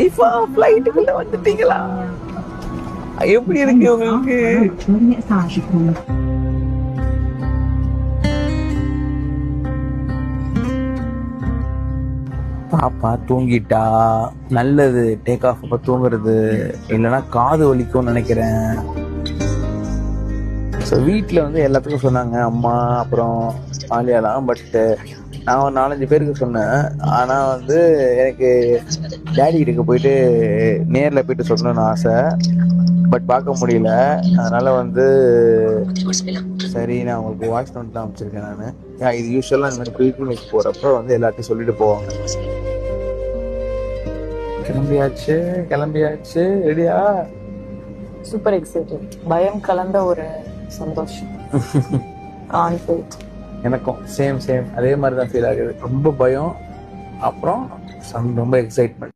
இப்போ ஃப்ளைட்டுக்குள்ள வந்துட்டீங்களா? எப்படி இருக்கு உங்களுக்கு? பாப்பா தூங்கிட்டா, நல்லது. டேக் ஆஃப் அப்ப தூங்குறது, இல்லைன்னா காது வலிக்கும்னு நினைக்கிறேன். ஸோ வீட்டில் வந்து எல்லாத்துக்கும் சொன்னாங்க, அம்மா அப்புறம் ஆலியாலாம். பட்டு நான் ஒரு 4-5 பேருக்கு சொன்னேன். ஆனால் வந்து எனக்கு டேடி கிட்ட போயிட்டு நேரில் போயிட்டு சொல்லணும்னு ஆசை. பட் பார்க்க முடியல. அதனால வந்து சரி, நான் உங்களுக்கு வாய்ஸ் நோட் தான் அமைச்சிருக்கேன். நான் இது யூஸ்வலாக இந்த மாதிரி ப்ரீக்ளினிக் போகிறப்ப வந்து எல்லாத்தையும் சொல்லிட்டு போவாங்க. கிளம்பியாச்சு ரெடியா? Super excited. பயம் கலந்த ஒரு சந்தோஷம். எனக்கும் சேம் அதே மாதிரி தான் ஃபீல் ஆகுது. ரொம்ப பயம், அப்புறம் ரொம்ப எக்ஸைட்மெண்ட்.